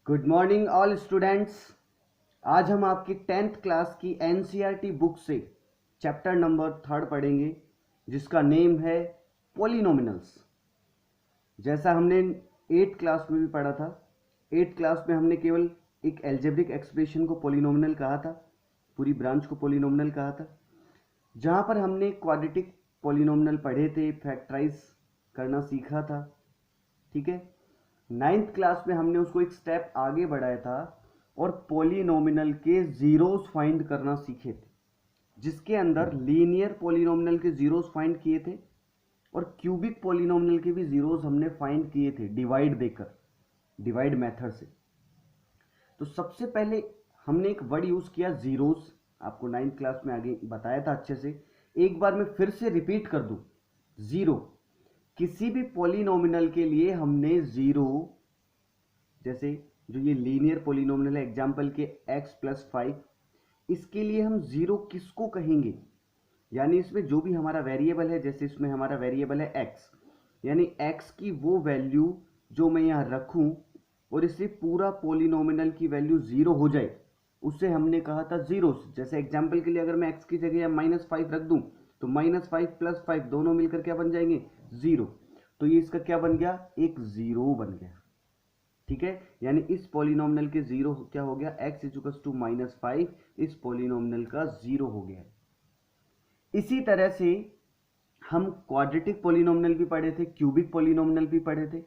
Good morning all students. आज हम आपकी 10th क्लास की एनसीईआरटी बुक से चैप्टर नंबर 3 पढ़ेंगे जिसका नेम है पॉलिनोमिनल्स। जैसा हमने 8th क्लास में भी पढ़ा था। 8th क्लास में हमने केवल एक एल्जेब्रिक एक्सप्रेशन को पॉलिनोमिनल कहा था, पूरी ब्रांच को पॉलिनोमिनल कहा था, जहां पर हमने क्वाड्रेटिक पॉलिनोमिनल पढ़े थे, फैक्टराइज करना सीखा था। ठीक है, 9th क्लास में हमने उसको एक स्टेप आगे बढ़ाया था और पॉलिनोमिनल के जीरोस फाइंड करना सीखे थे, जिसके अंदर लीनियर पॉलिनोमिनल के जीरोस फाइंड किए थे और क्यूबिक पॉलिनोमिनल के भी जीरोस हमने फाइंड किए थे डिवाइड देकर, डिवाइड मेथड से। तो सबसे पहले हमने एक वर्ड यूज किया जीरोस, आपको 9th क्लास में आगे बताया था अच्छे से। एक बार मैं फिर से रिपीट कर दूं, जीरो किसी भी पॉलिनोमिनल के लिए हमने जीरो, जैसे जो ये लीनियर पॉलिनोमिनल है एग्जांपल के x+5, इसके लिए हम जीरो किसको कहेंगे? यानी इसमें जो भी हमारा वेरिएबल है, जैसे इसमें हमारा वेरिएबल है x, यानी x की वो वैल्यू जो मैं यहाँ रखूं और इससे पूरा पॉलिनोमिनल की वैल्यू जीरो हो जाए, उससे हमने कहा था जीरोस। जैसे एग्जांपल के लिए अगर मैं x की जगह -5 रख दूं तो -5 + 5 दोनों मिलकर क्या बन जाएंगे? जीरो। तो ये इसका क्या बन गया? एक जीरो बन गया। ठीक है, यानी इस पॉलिनोमिनल के जीरो क्या हो गया? x = -5 इस पॉलिनोमिनल का जीरो हो गया। इसी तरह से हम क्वाड्रेटिक पॉलिनोमिनल भी पढ़े थे, क्यूबिक पॉलिनोमिनल भी पढ़े थे।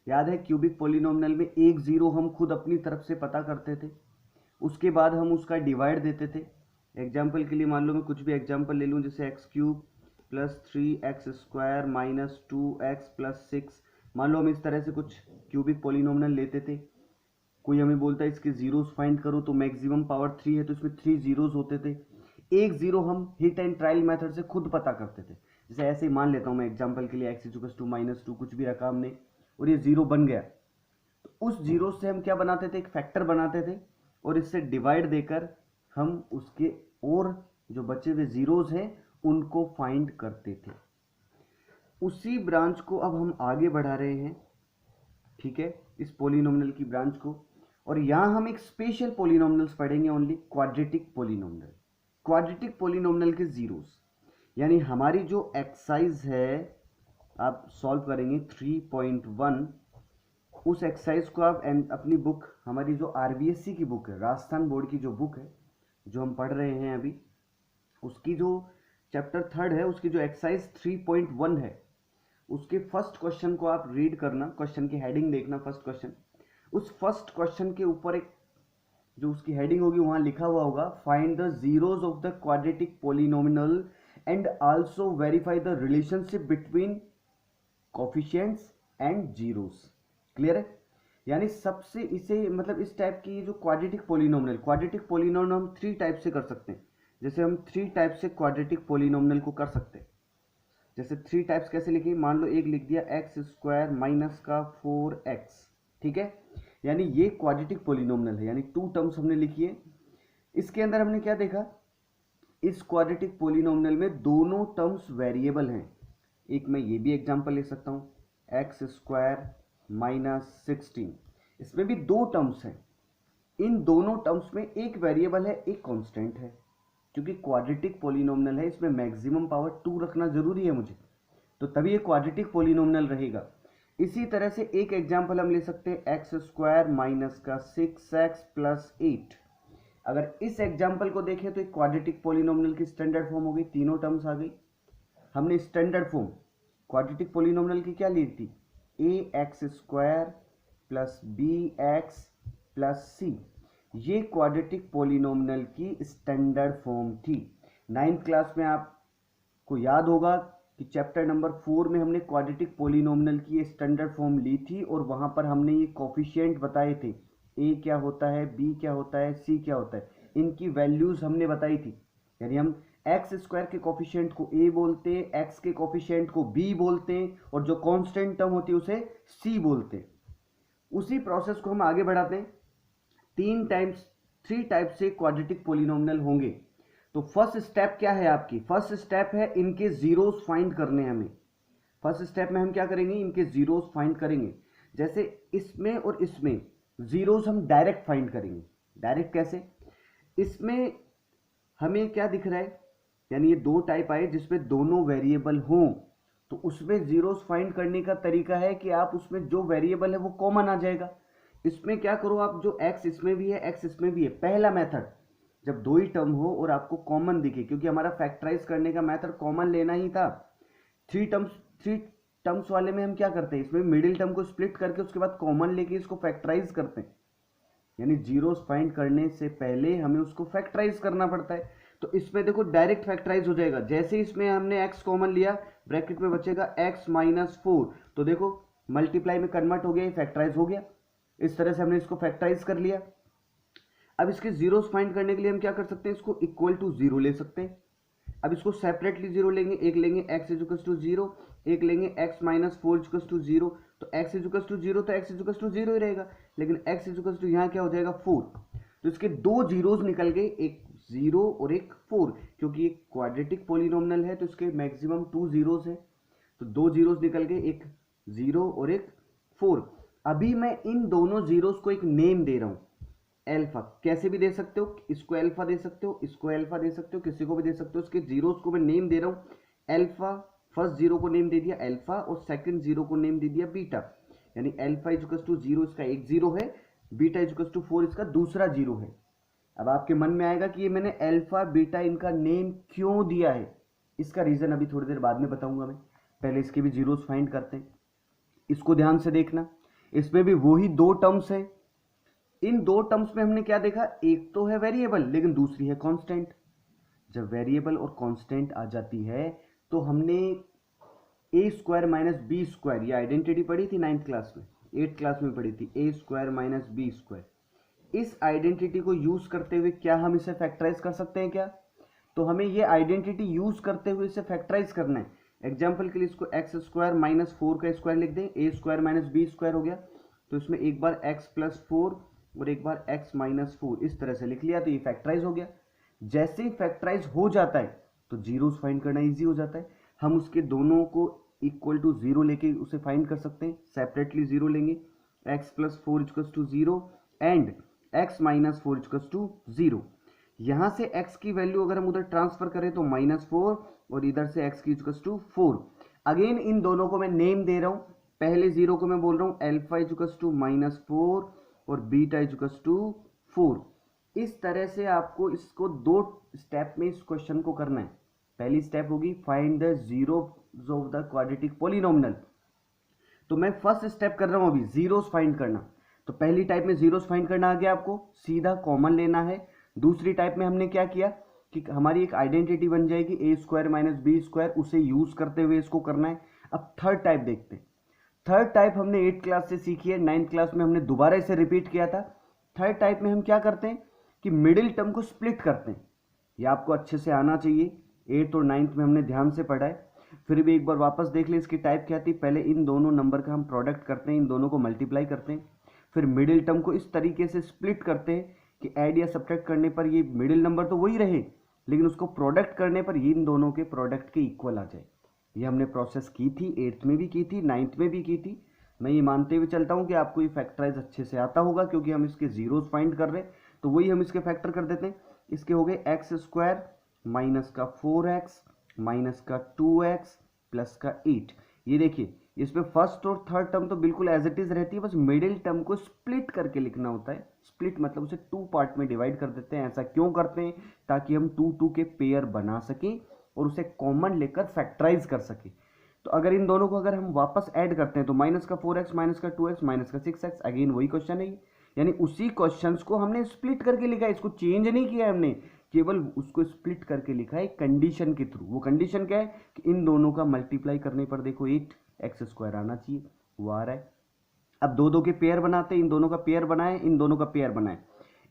याद है, क्यूबिक पॉलिनोमिनल में एक जीरो हम खुद अपनी तरफ से पता करते थे, उसके बाद हम उसका डिवाइड देते थे। एग्जाम्पल के लिए मान लो मैं कुछ भी एग्जाम्पल ले लूँ, जैसे x³ + 3x² - 2x + 6। मान लो हम इस तरह से कुछ क्यूबिक पॉलिनोमिनल लेते थे। कोई हमें बोलता है इसके जीरोस फाइंड करो, तो मैक्सिमम पावर 3 है तो इसमें 3 जीरोस होते थे। एक जीरो हम हिट एंड ट्रायल मेथड से खुद पता करते थे। जैसे ऐसे ही मान लेता हूं मैं एग्जांपल के लिए x = -2 कुछ भी रखा हमने और ये जीरो बन गया, तो उस जीरो से हम क्या बनाते थे? एक फैक्टर बनाते थे और इससे डिवाइड देकर हम उसके और जो बचे हुए जीरोस हैं उनको फाइंड करते थे। उसी ब्रांच को अब हम आगे बढ़ा रहे हैं, ठीक है, इस पॉलिनोमिनल की ब्रांच को। और यहां हम एक स्पेशल पॉलिनोमिनल्स पढ़ेंगे, ओनली क्वाड्रेटिक पॉलिनोमिनल। क्वाड्रेटिक पॉलिनोमिनल के जीरोस, यानी हमारी जो एक्सरसाइज है आप सॉल्व करेंगे 3.1, उस एक्सरसाइज को आप अपनी बुक, हमारी जो आरबीएससी की बुक है, राजस्थान बोर्ड की जो बुक है जो हम पढ़ रहे हैं अभी, उसकी जो चैप्टर 3 है, उसकी जो एक्सरसाइज 3.1 है, उसके फर्स्ट क्वेश्चन को आप रीड करना, क्वेश्चन की हेडिंग देखना, फर्स्ट क्वेश्चन। उस फर्स्ट क्वेश्चन के ऊपर एक जो उसकी हेडिंग होगी वहां लिखा हुआ होगा, find the zeros of the quadratic polynomial and also verify the relationship between coefficients and zeros. Clear है? यानी सबसे इसे मतलब इस टाइप की जो क्वाड्रेटिक पॉलिनोमिनल हम 3 टाइप से कर सकते हैं। जैसे हम 3 टाइप से क्वाड्रेटिक पॉलिनोमिनल को कर सकते हैं। जैसे 3 टाइप्स कैसे लिखे? मान लो एक लिख दिया x² - 4x, ठीक है, यानी ये क्वाड्रेटिक पॉलिनोमिनल है, यानी 2 टर्म्स हमने लिखी है। इसके अंदर हमने क्या देखा? इस क्वाड्रेटिक पॉलिनोमिनल में दोनों टर्म्स वेरिएबल हैं। एक मैं ये भी एग्जांपल ले सकता हूं, x² - 16, इसमें भी 2 टर्म्स हैं। इन दोनों टर्म्स में एक वेरिएबल है, एक कांस्टेंट है। क्योंकि क्वाड्रेटिक पॉलिनोमिनल है, इसमें मैक्सिमम पावर 2 रखना जरूरी है मुझे, तो तभी ये क्वाड्रेटिक पॉलिनोमिनल रहेगा। इसी तरह से एक एग्जांपल हम ले सकते हैं x² - 6x + 8। अगर इस एग्जांपल को देखें तो एक क्वाड्रेटिक पॉलिनोमिनल की स्टैंडर्ड फॉर्म हो गई, तीनों टर्म्स आ गई। हमने स्टैंडर्ड फॉर्म क्वाड्रेटिक पॉलिनोमिनल की क्या ली थी? ax² + bx + c, ये क्वाड्रेटिक पॉलिनोमिनल की स्टैंडर्ड फॉर्म थी। 9th क्लास में आपको याद होगा कि चैप्टर नंबर 4 में हमने क्वाड्रेटिक पॉलिनोमिनल की स्टैंडर्ड फॉर्म ली थी और वहां पर हमने ये कोफिशिएंट बताए थे, a क्या होता है, b क्या होता है, c क्या होता है, इनकी वैल्यूज हमने बताई थी। यानी हम x² के कोफिशिएंट को a बोलते हैं, x के कोफिशिएंट को b बोलते हैं और जो कांस्टेंट टर्म होती है उसे c बोलते हैं। उसी प्रोसेस को हम आगे बढ़ाते हैं। 3 टाइप से क्वाड्रेटिक पॉलिनोमिनल होंगे। तो फर्स्ट स्टेप क्या है आपकी? फर्स्ट स्टेप है इनके जीरोस फाइंड करने हमें। फर्स्ट स्टेप में हम क्या करेंगे? इनके जीरोस फाइंड करेंगे। जैसे इसमें और इसमें जीरोस हम डायरेक्ट फाइंड करेंगे। डायरेक्ट कैसे? इसमें हमें क्या दिख रहा है, यानी ये दो टाइप आए जिसमें दोनों वेरिएबल हों, तो उसमें जीरोस फाइंड करने का तरीका है कि आप उसमें जो वेरिएबल है वो कॉमन आ जाएगा। इसमें क्या करो आप, जो एक्स इसमें भी है एक्स इसमें भी है, पहला मेथड जब दो ही टर्म हो और आपको कॉमन दिखे, क्योंकि हमारा फैक्टराइज करने का मेथड कॉमन लेना ही था। थ्री टर्म्स वाले में हम क्या करते हैं, इसमें मिडिल टर्म को स्प्लिट करके उसके बाद कॉमन लेके इसको फैक्टराइज करते हैं, यानी जीरोस फाइंड करने से पहले हमें उसको फैक्टराइज करना पड़ता है। तो इसमें देखो डायरेक्ट फैक्टराइज हो जाएगा, जैसे इसमें हमने x कॉमन लिया, ब्रैकेट में बचेगा x माइनस 4, तो देखो मल्टीप्लाई में कन्वर्ट हो गया, फैक्टराइज हो गया। इस तरह से हमने इसको फैक्टराइज कर लिया। अब इसके जीरोस फाइंड करने के लिए हम क्या कर सकते हैं, इसको इक्वल टू जीरो ले सकते हैं। अब इसको सेपरेटली जीरो लेंगे, एक लेंगे x इक्वल्स टू जीरो, एक लेंगे x minus 4 equals to zero. तो x इक्वल्स टू जीरो तो x इक्वल्स टू जीरो ही रहेगा, लेकिन x इक्वल्स टू यहाँ क्या हो जाएगा 4। तो इसके दो जीरोस निकल गए, एक जीरो और एक 4, क्योंकि एक क्वाड्रेटिक पॉलिनोमियल है तो इसके मैक्सिमम 2 जीरोस है, तो दो जीरोस निकल गए, एक जीरो और एक 4। अभी मैं इन दोनों जीरोस को एक नेम दे रहा हूं, एल्फा। कैसे भी दे सकते हो, इसको एल्फा दे सकते हो, इसको एल्फा दे सकते हो, किसी को भी दे सकते हो। इसके जीरोस को मैं नेम दे रहा हूं एल्फा। फर्स्ट जीरो को नेम दे दिया एल्फा और सेकंड जीरो को नेम दे दिया बीटा, यानी एल्फा इक्वल्स टू जीरो इसका एक जीरो है, बीटा इक्वल्स टू 4 इसका दूसरा जीरो है। अब आपके मन में आएगा कि ये मैंने अल्फा बीटा इनका नेम क्यों दिया है, इसका रीजन अभी थोड़ी देर बाद में बताऊंगा मैं। पहले इसके भी जीरोस फाइंड करते हैं। इसको ध्यान से देखना, इसमें भी वही दो टर्म्स है। इन दो टर्म्स में हमने क्या देखा, एक तो है वेरिएबल लेकिन दूसरी है कांस्टेंट। जब वेरिएबल और कांस्टेंट आ जाती है तो हमने ए स्क्वायर माइनस बी स्क्वायर, ये आइडेंटिटी पढ़ी थी 9th क्लास में, 8th क्लास में पढ़ी थी, ए स्क्वायर माइनस बी स्क्वायर। इस आइडेंटिटी को यूज करते हुए क्या हम इसे फैक्टराइज कर सकते हैं क्या? तो हमें ये आइडेंटिटी यूज करते हुए इसे फैक्टराइज करना है। एग्जाम्पल के लिए इसको एक्स स्क्वायर माइनस 4 का स्क्वायर लिख दें, ए स्क्वायर माइनस बी स्क्वायर हो गया। तो इसमें एक बार एक्स प्लस 4 और एक बार एक्स माइनस 4 इस तरह से लिख लिया, तो ये फैक्टराइज हो गया। जैसे ही फैक्टराइज हो जाता है तो जीरोस फाइंड करना इजी हो जाता है। हम उसके दोनों को इक्वल टू जीरो लेके उसे फाइंड कर सकते हैं। सेपरेटली जीरो लेंगे, x plus 4 equals to zero and x minus 4 equals to zero. यहां से x की वैल्यू अगर हम उधर ट्रांसफर करें तो -4 और इधर से x की इक्वल्स टू 4। अगेन इन दोनों को मैं नेम दे रहा हूं। पहले जीरो को मैं बोल रहा हूं अल्फा इक्वल्स टू -4 और बीटा इक्वल्स टू 4। इस तरह से आपको इसको दो स्टेप में इस क्वेश्चन को करना है। पहली स्टेप होगी find the zeros of the quadratic polynomial. तो मैं फर्स्ट स्टेप कर रहा हूं अभी, जीरोस फाइंड करना। तो पहली टाइप में जीरोस फाइंड करना आ गया, आपको सीधा कॉमन लेना है। दूसरी टाइप में हमने क्या किया कि हमारी एक आइडेंटिटी बन जाएगी ए स्क्वायर माइनस बी स्क्वायर, उसे यूज करते हुए इसको करना है। अब थर्ड टाइप देखते हैं। थर्ड टाइप हमने 8th क्लास से सीखी है, 9th क्लास में हमने दोबारा इसे रिपीट किया था। थर्ड टाइप में हम क्या करते हैं कि मिडिल टर्म को स्प्लिट करते हैं। ये आपको अच्छे से आना चाहिए, 8th और 9th में हमने ध्यान से पढ़ा है। फिर भी एक बार वापस देख ले इसकी टाइप क्या थी। पहले इन दोनों नंबर का हम प्रोडक्ट करते हैं, इन दोनों को मल्टीप्लाई करते हैं, फिर मिडिल टर्म को इस तरीके से स्प्लिट करते हैं कि ऐड या सब्ट्रैक्ट करने पर ये मिडिल नंबर तो वही रहे लेकिन उसको प्रोडक्ट करने पर ये इन दोनों के प्रोडक्ट के इक्वल आ जाए। ये हमने प्रोसेस की थी, 8th में भी की थी, 9th में भी की थी। मैं ये मानते हुए चलता हूँ कि आपको ये फैक्टराइज अच्छे से आता होगा, क्योंकि हम इसके जीरोस फाइंड कर रहे हैं तो वही हम इसके फैक्टर कर देते हैं। इसके हो गए एक्स स्क्वायर माइनस का 4x माइनस का 2x प्लस का 8। ये देखिए इसमें फर्स्ट और थर्ड टर्म तो बिल्कुल एज इट इज रहती है, बस मिडिल टर्म को स्प्लिट करके लिखना होता है। स्प्लिट मतलब उसे 2 पार्ट में डिवाइड कर देते हैं। ऐसा क्यों करते हैं? ताकि हम 2 के पेयर बना सकें और उसे कॉमन लेकर फैक्टराइज कर सके। तो अगर इन दोनों को अगर हम वापस ऐड करते हैं तो माइनस का 4x माइनस का 2x माइनस का 6x, अगेन वही क्वेश्चन है, यानी उसी क्वेश्चन को हमने स्प्लिट करके लिखा है, इसको चेंज नहीं किया है हमने, केवल उसको स्प्लिट करके लिखा है कंडीशन के थ्रू। वो कंडीशन क्या है कि इन दोनों का मल्टीप्लाई करने पर देखो 8x स्क्वायर आना चाहिए, वो आ रहा है। अब दो के पेयर बनाते हैं, इन दोनों का पेयर बनाए, इन दोनों का पेयर बनाए,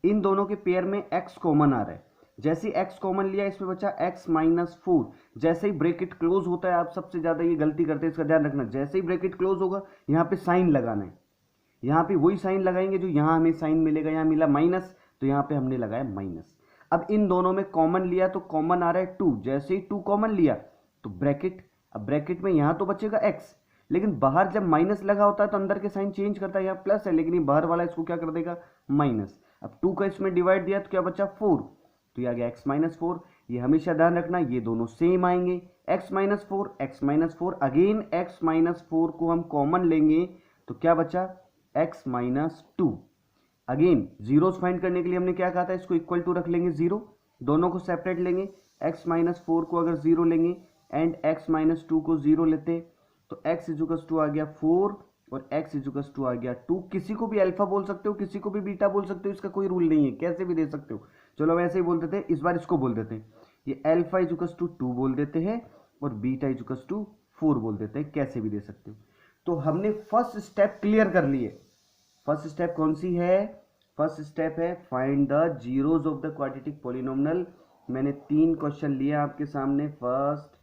इन दोनों के पेयर में x कॉमन आ रहा है। जैसे ही x कॉमन लिया इसमें बचा x माइनस 4। जैसे ही ब्रैकेट क्लोज होता है, आप सबसे ज्यादा ये गलती करते हैं, इसका ध्यान रखना, जैसे ही ब्रैकेट क्लोज होगा यहाँ पे साइन लगाना है। यहाँ पे वही साइन लगाएंगे जो यहाँ हमें साइन मिलेगा, यहाँ मिला माइनस तो यहाँ पे हमने लगाया माइनस। अब इन दोनों में कॉमन लिया तो कॉमन आ रहा है 2। जैसे ही 2 कॉमन लिया तो ब्रैकेट, अब ब्रैकेट में यहाँ तो बचेगा x, लेकिन बाहर जब माइनस लगा होता है तो अंदर के साइन चेंज करता है, यहाँ प्लस है लेकिन ये बाहर वाला इसको क्या कर देगा, माइनस। अब 2 का इसमें डिवाइड दिया तो क्या बचा 4, तो ये आ गया x माइनस 4। ये हमेशा ध्यान रखना ये दोनों सेम आएंगे, x minus 4 x minus 4, again x minus 4 को हम कॉमन लेंगे तो क्या बचा x minus 2। Again zeros find करने के लिए हमने क्या कहा था, इसको इक्वल टू रख लेंगे 0, दोनों को सेपरेट लेंगे, x माइनस 4 को अगर 0 लेंगे एंड x माइनस 2 को 0 लेते तो x इजुकस टू आ गया 4 और x इजुकस टू आ गया 2। किसी को भी अल्फा बोल सकते हो, किसी को भी बीटा बोल सकते हो, इसका कोई रूल नहीं है, कैसे भी दे सकते हो। चलो हम ऐसे ही बोल देते हैं, इस बार इसको बोल देते हैं, ये अल्फा इजुकस टू 2 बोल देते हैं और बीटा इजुकस टू 4 बोल देते हैं, कैसे भी दे सकते हो। तो हमने फर्स्ट स्टेप क्लियर कर लिए। फर्स्ट स्टेप कौन सी है, फर्स्ट स्टेप है find the zeros of the quadratic polynomial. मैंने 3 क्वेश्चन लिए आपके सामने, फर्स्ट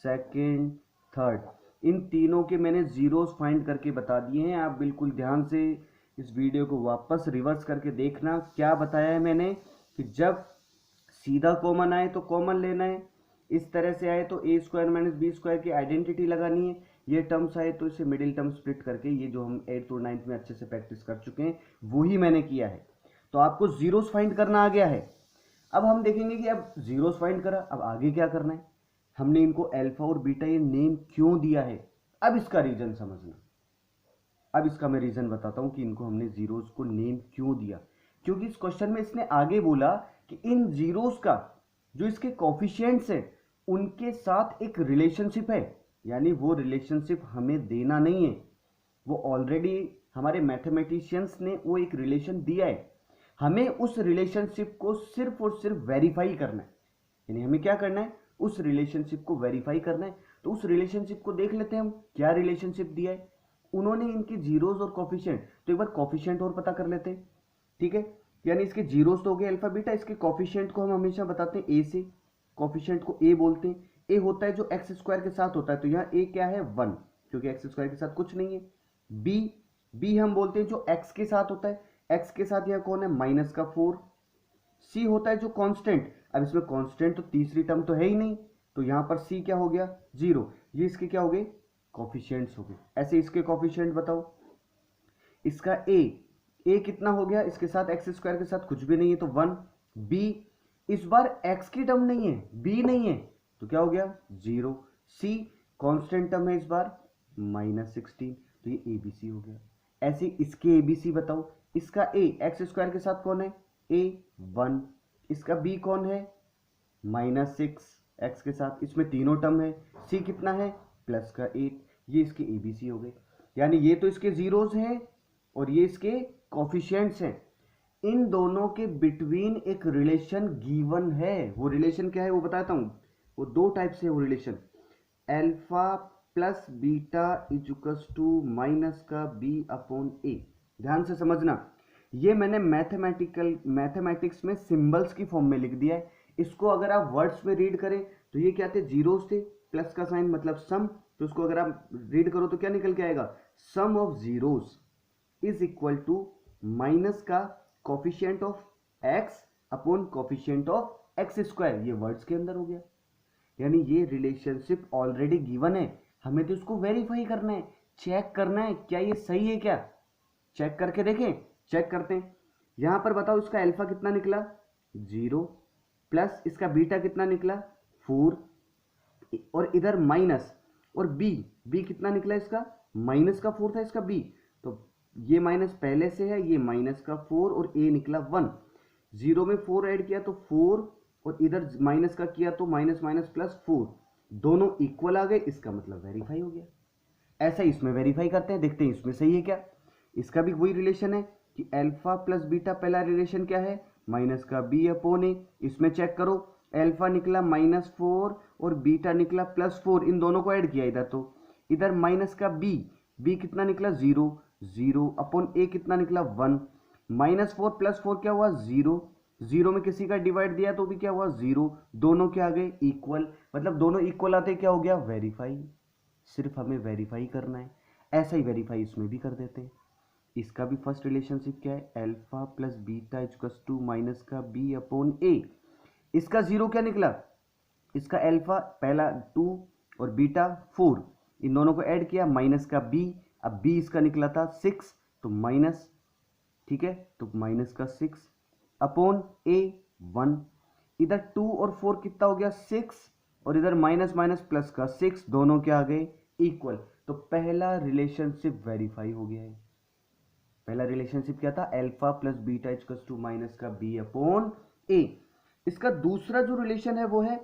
सेकंड थर्ड, इन तीनों के मैंने जीरोज फाइंड करके बता दिए हैं। आप बिल्कुल ध्यान से इस वीडियो को वापस रिवर्स करके देखना, क्या बताया है मैंने कि जब सीधा कॉमन आए तो कॉमन लेना है, इस तरह से आए तो ए स्क्वायर माइनस बी स्क्वायर की आइडेंटिटी लगानी है, ये टर्म्स आए तो इसे मिडिल टर्म स्प्लिट करके, ये जो हम 8th और 9th में अच्छे से प्रैक्टिस कर चुके हैं वही मैंने किया है। तो आपको जीरोस फाइंड करना आ गया है। अब हम देखेंगे कि अब जीरोस फाइंड करा, अब आगे क्या करना है। हमने इनको अल्फा और बीटा ये नेम क्यों दिया है, अब इसका रीजन समझना। अब इसका मैं रीजन बताता हूं कि इनको हमने जीरोस को नेम क्यों दिया। क्योंकि इस क्वेश्चन में इसने आगे बोला कि इन जीरोस का जो इसके कोफिशिएंट्स है उनके साथ एक रिलेशनशिप है, यानी वो रिलेशनशिप हमें देना नहीं है, वो ऑलरेडी हमारे मैथमेटिशियंस ने वो एक रिलेशन दिया है, हमें उस रिलेशनशिप को सिर्फ और सिर्फ वेरीफाई करना है। यानी हमें क्या करना है, उस रिलेशनशिप को वेरीफाई करना है। तो उस रिलेशनशिप को देख लेते हैं हम, क्या रिलेशनशिप दिया है उन्होंने, इनकी जीरोस और कोफिशिएंट। तो एक बार कोफिशिएंट और पता कर लेते हैं, ठीक है। यानी इसके जीरोस तो हो गए अल्फा बीटा, इसके कोफिशिएंट को हम हमेशा बताते हैं ए से, कोफिशिएंट को ए बोलते हैं। ए होता है जो एक्स स्क्वायर के साथ होता है, तो यहाँ ए क्या है 1, क्योंकि एक्स स्क्वायर के साथ कुछ नहीं है। बी हम बोलते हैं जो एक्स के साथ होता है, एक्स के साथ यहाँ कौन है माइनस का 4। सी होता है जो कांस्टेंट, अब इसमें कांस्टेंट तो तीसरी टर्म तो है ही नहीं, तो यहां पर सी क्या हो गया 0। ये इसके क्या हो गए कोफिशिएंट्स हो गए। ऐसे इसके कोफिशिएंट बताओ, इसका ए कितना हो गया, इसके साथ एक्स स्क्वायर के साथ कुछ भी नहीं है तो 1। बी इस बार एक्स की टर्म नहीं है, बी नहीं है, तो क्या हो गया 0। सी कांस्टेंट टर्म है इस बार -16, तो ये एबीसी हो गया। ऐसे इसके एबीसी बताओ, इसका ए एक्स स्क्वायर के साथ कौन है ए 1, इसका बी कौन है -6 एक्स के साथ, इसमें तीनों टर्म है, सी कितना है प्लस का 8, ये इसके एबीसी हो गए। यानी ये तो इसके जीरोस हैं और ये इसके कोफिशिएंट्स हैं, इन दोनों के बिटवीन एक रिलेशन गिवन है। वो रिलेशन क्या है वो बताता हूं, वो 2 टाइप से वो relation, alpha plus beta equals to minus का बी अपॉन ए। ध्यान से समझना, ये मैंने मैथमेटिक्स में सिंबल्स की फॉर्म में लिख दिया है। इसको अगर आप वर्ड्स में रीड करें तो ये क्या थे, जीरोस थे, प्लस का साइन मतलब सम, तो उसको अगर आप रीड करो तो क्या निकल के आएगा, sum of zeros is equal to minus का coefficient of X upon coefficient of X square. ये वर्ड्स के अंदर हो गया, यानी ये रिलेशनशिप ऑलरेडी गिवन है, हमें तो इसको वेरीफाई करना है, चेक करना है क्या ये सही है क्या। चेक करके देखें, चेक करते हैं। यहां पर बताओ इसका अल्फा कितना निकला 0, प्लस इसका बीटा कितना निकला 4, और इधर माइनस, और बी कितना निकला इसका माइनस का 4 था इसका बी, तो ये माइनस पहले से है, ये माइनस का 4 और ए निकला 1। 0 में 4 ऐड किया तो 4, और इधर माइनस का किया तो माइनस माइनस प्लस 4, दोनों इक्वल आ गए, इसका मतलब वेरीफाई हो गया। ऐसा इसमें वेरीफाई करते हैं, देखते हैं इसमें सही है क्या। इसका भी वही रिलेशन है कि अल्फा प्लस बीटा, पहला रिलेशन क्या है माइनस का बी अपॉन ए। इसमें चेक करो, अल्फा निकला -4 और बीटा निकला +4, इन दोनों को ऐड किया इधर, तो इधर माइनस का बी कितना निकला 0 अपॉन ए कितना निकला 1, -4 + 4 क्या हुआ 0 में किसी का डिवाइड दिया तो भी क्या हुआ 0, दोनों क्या आ गए इक्वल, मतलब दोनों इक्वल आते क्या हो गया वेरीफाई। सिर्फ हमें वेरीफाई करना है, ऐसा ही वेरीफाई इसमें भी कर देते हैं। इसका भी फर्स्ट रिलेशनशिप क्या है, alpha plus beta equals to minus का बी अपॉन ए। इसका 0 क्या निकला, इसका अल्फा पहला 2 और बीटा 4, इन दोनों को ऐड किया, माइनस का b, अब b इसका निकला था 6, तो माइनस, ठीक है, तो माइनस का 6 अपॉन a 1, इधर 2 और 4 कितना हो गया 6, और इधर माइनस माइनस प्लस का 6, दोनों क्या आ गए इक्वल। तो पहला रिलेशनशिप वेरीफाई हो गया है। पहला रिलेशनशिप क्या था, alpha plus beta equals to minus का b अपॉन a। इसका दूसरा जो रिलेशन है वो है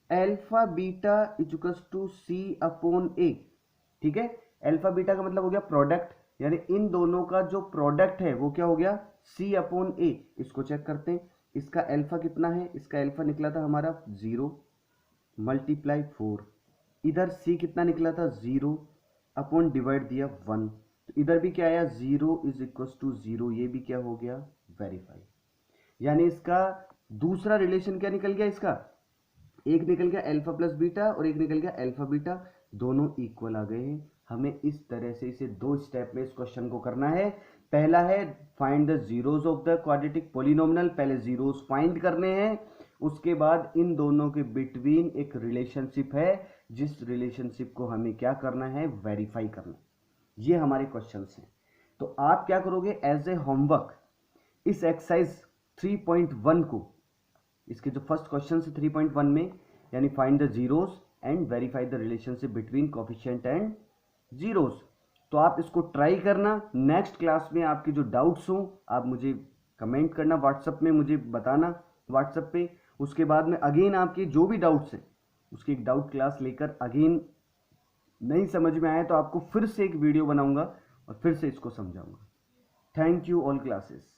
alpha beta equals to c upon a, ठीक है। अल्फा बीटा का मतलब हो गया प्रोडक्ट, यानी इन दोनों का जो प्रोडक्ट है वो क्या हो गया c अपॉन a। इसको चेक करते हैं, इसका अल्फा कितना है, इसका अल्फा निकला था हमारा 0 मल्टीप्लाई 4, इधर c कितना निकला था 0 अपॉन डिवाइड दिया 1, तो इधर भी क्या आया 0 इज इक्वल टू 0, ये भी क्या हो गया वेरीफाई। यानी इसका दूसरा रिलेशन क्या निकल गया, इसका एक निकल गया अल्फा प्लस बीटा और एक निकल गया अल्फा बीटा, दोनों इक्वल आ गए हैं। हमें इस तरह से इसे दो स्टेप में इस क्वेश्चन को करना है। पहला है find the zeros of the quadratic polynomial, पहले जीरोस फाइंड करने हैं, उसके बाद इन दोनों के बिटवीन एक रिलेशनशिप है, जिस रिलेशनशिप को हमें क्या करना है वेरीफाई करना। ये हमारे क्वेश्चंस हैं। तो आप क्या करोगे एज ए होमवर्क, इस एक्सरसाइज 3.1 को, इसके जो फर्स्ट क्वेश्चन है 3.1 में, यानी find the zeros and verify the relationship between coefficient and zeros, तो आप इसको ट्राई करना। नेक्स्ट क्लास में आपके जो डाउट्स हो आप मुझे कमेंट करना, व्हाट्सएप में मुझे बताना व्हाट्सएप पे। उसके बाद में अगेन आपके जो भी डाउट्स हैं उसकी एक डाउट क्लास लेकर अगेन नहीं समझ में आया तो आपको फिर से एक वीडियो बनाऊंगा और फिर से इसको समझाऊंगा। Thank you all classes.